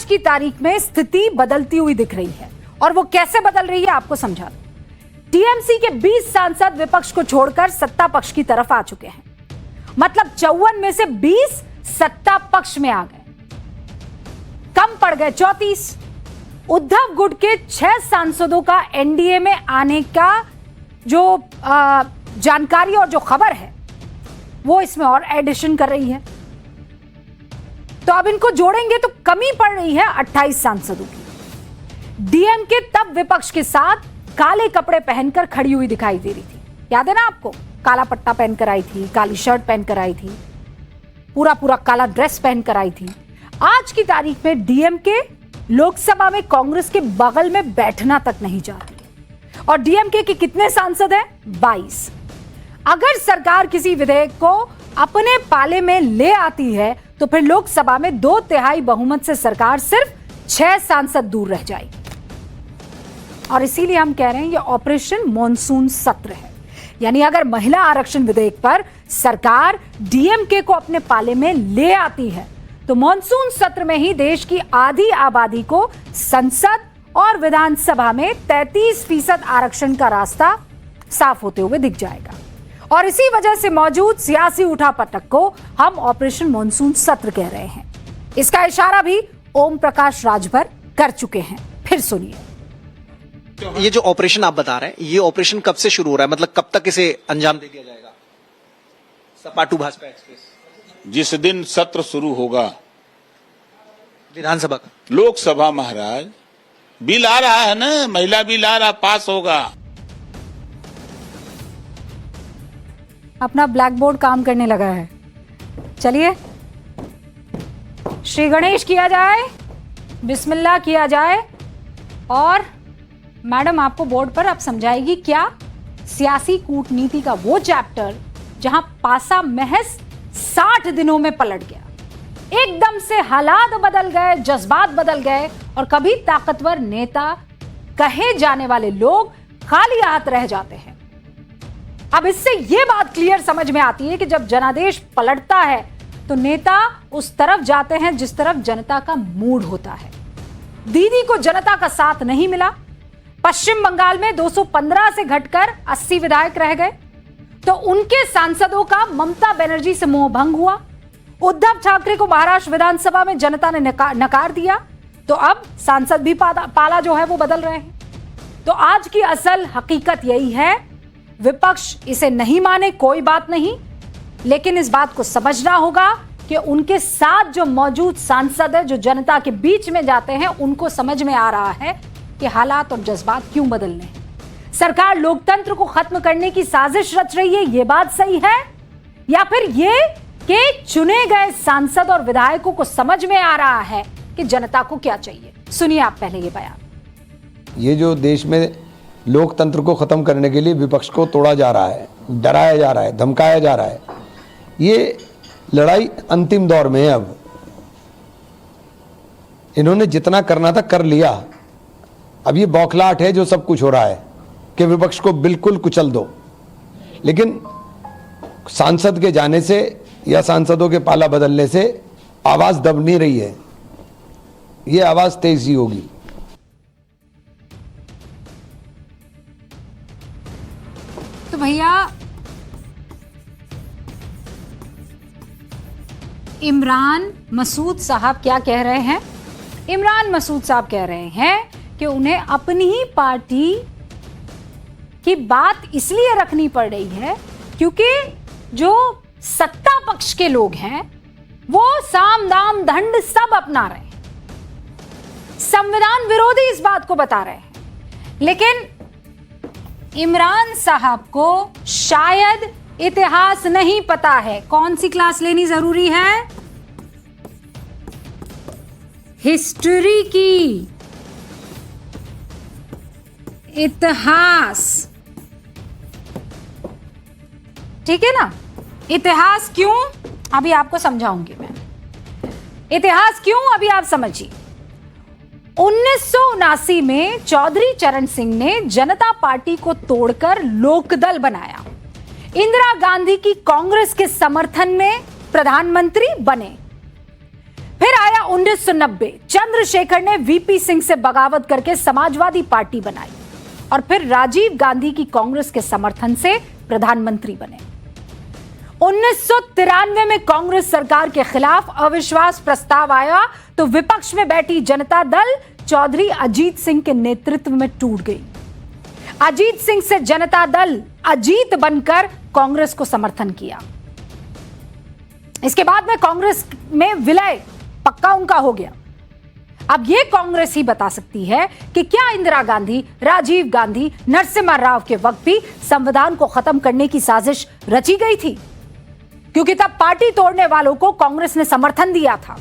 की तारीख में स्थिति बदलती हुई दिख रही है और वो कैसे बदल रही है आपको समझा दूं। टीएमसी के 20 सांसद विपक्ष को छोड़कर सत्ता पक्ष की तरफ आ चुके हैं। मतलब 54 में से 20 सत्ता पक्ष में आ गए, कम पड़ गए 34। उद्धव गुट के 6 सांसदों का एनडीए में आने का जो जानकारी और जो खबर है वो इसमें और एडिशन कर रही है। तो अब इनको जोड़ेंगे तो कमी पड़ रही है 28 सांसदों की। डीएमके तब विपक्ष के साथ काले कपड़े पहनकर खड़ी हुई दिखाई दे रही थी, याद है ना आपको? काला पट्टा पहनकर आई थी, काली शर्ट पहनकर आई थी, पूरा काला ड्रेस पहनकर आई थी। आज की तारीख में डीएमके लोकसभा में कांग्रेस के बगल में बैठना तक नहीं चाहती। और डीएमके के कितने सांसद हैं? 22। अगर सरकार किसी विधेयक को अपने पाले में ले आती है तो फिर लोकसभा में 2/3 बहुमत से सरकार सिर्फ 6 सांसद दूर रह जाएगी। और इसीलिए हम कह रहे हैं ये ऑपरेशन मॉनसून सत्र है। यानी अगर महिला आरक्षण विधेयक पर सरकार डीएमके को अपने पाले में ले आती है तो मॉनसून सत्र में ही देश की आधी आबादी को संसद और विधानसभा में 33% आरक्षण का रास्ता साफ होते हुए दिख जाएगा। और इसी वजह से मौजूद सियासी उठापटक को हम ऑपरेशन मॉनसून सत्र कह रहे हैं। इसका इशारा भी ओम प्रकाश राजभर कर चुके हैं। फिर सुनिए। ये जो ऑपरेशन आप बता रहे हैं, ये ऑपरेशन कब से शुरू हो रहा है? मतलब कब तक इसे अंजाम दे दिया जाएगा? सपाटू भाजपा एक्सप्रेस जिस दिन सत्र शुरू होगा विधानसभा का, लोकसभा महाराज बिल आ रहा है ना, महिला बिल आ रहा, पास होगा। अपना ब्लैक बोर्ड काम करने लगा है। चलिए श्री गणेश किया जाए, बिस्मिल्लाह किया जाए और मैडम आपको बोर्ड पर अब समझाएगी क्या सियासी कूटनीति का वो चैप्टर जहां पासा महज 60 दिनों में पलट गया। एकदम से हालात बदल गए, जज्बात बदल गए और कभी ताकतवर नेता कहे जाने वाले लोग खाली हाथ रह जाते हैं। अब इससे यह बात क्लियर समझ में आती है कि जब जनादेश पलटता है तो नेता उस तरफ जाते हैं जिस तरफ जनता का मूड होता है। दीदी को जनता का साथ नहीं मिला। पश्चिम बंगाल में 215 से घटकर 80 विधायक रह गए तो उनके सांसदों का ममता बनर्जी से मोह भंग हुआ। उद्धव ठाकरे को महाराष्ट्र विधानसभा में जनता ने नकार दिया तो अब सांसद भी पाला जो है वो बदल रहे हैं। तो आज की असल हकीकत यही है, विपक्ष इसे नहीं माने कोई बात नहीं, लेकिन इस बात को समझना होगा कि उनके साथ जो मौजूद सांसद है, जो जनता के बीच में जाते हैं, उनको समझ में आ रहा है कि हालात और जज्बात क्यों बदलने हैं। सरकार लोकतंत्र को खत्म करने की साजिश रच रही है, ये बात सही है, या फिर ये कि चुने गए सांसद और विधायकों को समझ में आ रहा है कि जनता को क्या चाहिए। सुनिए आप पहले ये बयान। ये जो देश में लोकतंत्र को खत्म करने के लिए विपक्ष को तोड़ा जा रहा है, डराया जा रहा है, धमकाया जा रहा है, ये लड़ाई अंतिम दौर में है। अब इन्होंने जितना करना था कर लिया। अब ये बौखलाहट है जो सब कुछ हो रहा है कि विपक्ष को बिल्कुल कुचल दो। लेकिन सांसद के जाने से या सांसदों के पाला बदलने से आवाज दब नहीं रही है, ये आवाज तेजी होगी। तो भैया इमरान मसूद साहब क्या कह रहे हैं? इमरान मसूद साहब कह रहे हैं कि उन्हें अपनी ही पार्टी की बात इसलिए रखनी पड़ रही है क्योंकि जो सत्ता पक्ष के लोग हैं वो साम दाम दंड सब अपना रहे हैं, संविधान विरोधी इस बात को बता रहे हैं। लेकिन इमरान साहब को शायद इतिहास नहीं पता है। कौन सी क्लास लेनी जरूरी है? हिस्ट्री की, इतिहास, ठीक है ना? इतिहास क्यों, अभी आपको समझाऊंगी मैं। इतिहास क्यों, अभी आप समझिए। 1979 में चौधरी चरण सिंह ने जनता पार्टी को तोड़कर लोकदल बनाया। इंदिरा गांधी की कांग्रेस के समर्थन में प्रधानमंत्री बने। फिर आया 1990, चंद्रशेखर ने वीपी सिंह से बगावत करके समाजवादी पार्टी बनाई और फिर राजीव गांधी की कांग्रेस के समर्थन से प्रधानमंत्री बने। 1993 में कांग्रेस सरकार के खिलाफ अविश्वास प्रस्ताव आया तो विपक्ष में बैठी जनता दल चौधरी अजीत सिंह के नेतृत्व में टूट गई। अजीत सिंह से जनता दल अजीत बनकर कांग्रेस को समर्थन किया। इसके बाद में कांग्रेस में विलय पक्का उनका हो गया। अब यह कांग्रेस ही बता सकती है कि क्या इंदिरा गांधी, राजीव गांधी, नरसिम्हा राव के वक्त भी संविधान को खत्म करने की साजिश रची गई थी, क्योंकि तब पार्टी तोड़ने वालों को कांग्रेस ने समर्थन दिया था,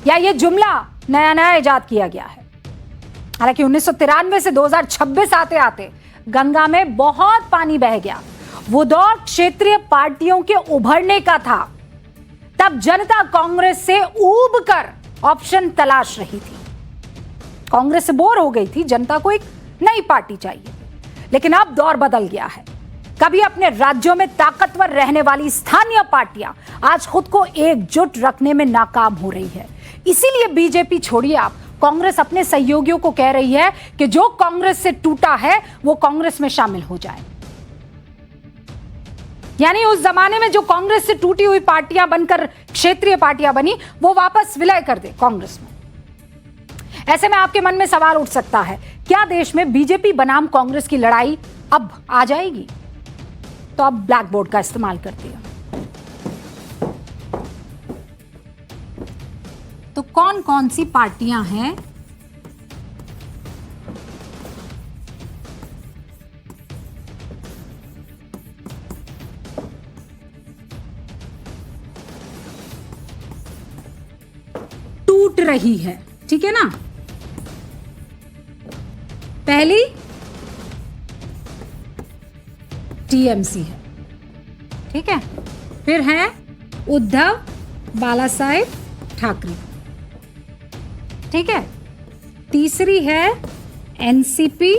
या यह जुमला नया नया इजाद किया गया है। हालांकि 1993 से 2026 आते आते गंगा में बहुत पानी बह गया। वो दौर क्षेत्रीय पार्टियों के उभरने का था। तब जनता कांग्रेस से ऊब कर ऑप्शन तलाश रही थी। कांग्रेस से बोर हो गई थी, जनता को एक नई पार्टी चाहिए। लेकिन अब दौर बदल गया है। कभी अपने राज्यों में ताकतवर रहने वाली स्थानीय पार्टियां आज खुद को एकजुट रखने में नाकाम हो रही है। इसीलिए बीजेपी छोड़िए आप, कांग्रेस अपने सहयोगियों को कह रही है कि जो कांग्रेस से टूटा है वो कांग्रेस में शामिल हो जाए। यानी उस जमाने में जो कांग्रेस से टूटी हुई पार्टियां बनकर क्षेत्रीय पार्टियां बनी, वो वापस विलय कर दे कांग्रेस में। ऐसे में आपके मन में सवाल उठ सकता है, क्या देश में बीजेपी बनाम कांग्रेस की लड़ाई अब आ जाएगी? तो अब ब्लैक बोर्ड का इस्तेमाल करते हैं। तो कौन कौन सी पार्टियां हैं टूट रही है? ठीक है ना। पहली टीएमसी है, ठीक है। फिर है उद्धव बालासाहेब ठाकरे, ठीक है। तीसरी है एनसीपी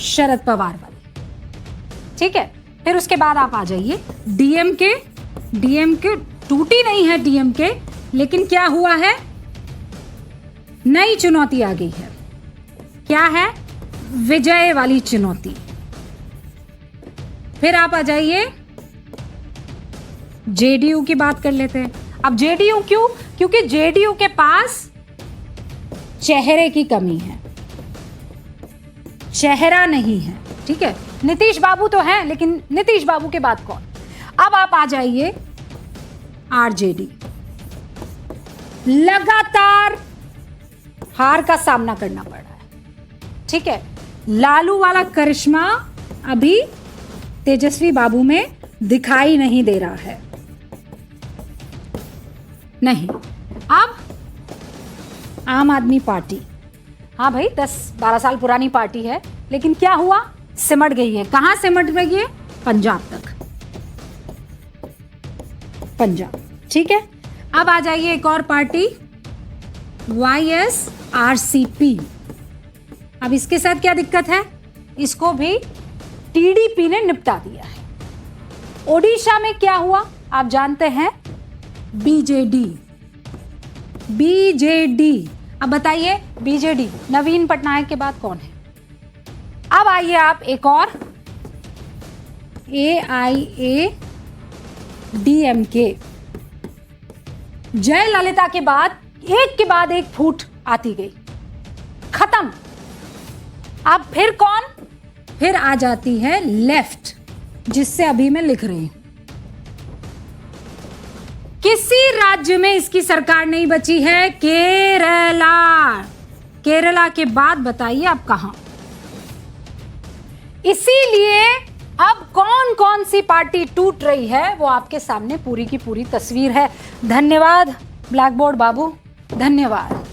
शरद पवार वाली, ठीक है। फिर उसके बाद आप आ जाइए डीएमके। डीएमके टूटी नहीं है डीएमके, लेकिन क्या हुआ है, नई चुनौती आ गई है। क्या है? विजय वाली चुनौती। फिर आप आ जाइए जेडीयू की बात कर लेते हैं। अब जेडीयू क्यों? क्योंकि जेडीयू के पास चेहरे की कमी है, चेहरा नहीं है, ठीक है। नीतीश बाबू तो हैं, लेकिन नीतीश बाबू के बाद कौन? अब आप आ जाइए आरजेडी। लगातार हार का सामना करना पड़ रहा है, ठीक है। लालू वाला करिश्मा अभी तेजस्वी बाबू में दिखाई नहीं दे रहा है, नहीं। अब आम आदमी पार्टी, हाँ भाई 10-12 साल पुरानी पार्टी है, लेकिन क्या हुआ, सिमट गई है। कहां सिमट गई है? पंजाब तक, पंजाब, ठीक है। अब आ जाइए एक और पार्टी YSRCP। अब इसके साथ क्या दिक्कत है? इसको भी टीडीपी ने निपटा दिया है। ओडिशा में क्या हुआ आप जानते हैं? बीजेडी। बीजेडी, अब बताइए बीजेडी नवीन पटनायक के बाद कौन है? अब आइए आप एक और AIADMK। जयललिता के बाद एक फूट आती गई, खत्म। अब फिर कौन? फिर आ जाती है लेफ्ट, जिससे अभी मैं लिख रही हूं। किसी राज्य में इसकी सरकार नहीं बची है? केरला। केरला के बाद बताइए अब कहां? इसीलिए अब कौन कौन सी पार्टी टूट रही है वो आपके सामने पूरी की पूरी तस्वीर है। धन्यवाद ब्लैक बोर्ड बाबू, धन्यवाद।